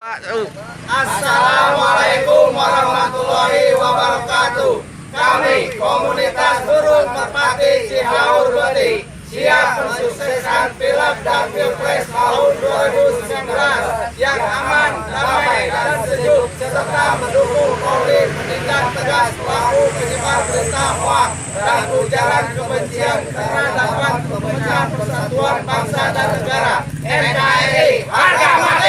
Assalamualaikum warahmatullahi wabarakatuh. Kami komunitas Burung Merpati Cihaur Beti siap mensukseskan Pilek dan Pilpres tahun 2019 yang aman, damai, dan sejuk, serta mendukung Polri menindak tegas pelaku penyebar berita hoaks dan ujaran kebencian karena dapat memecah persatuan bangsa dan negara. NKRI harga mati.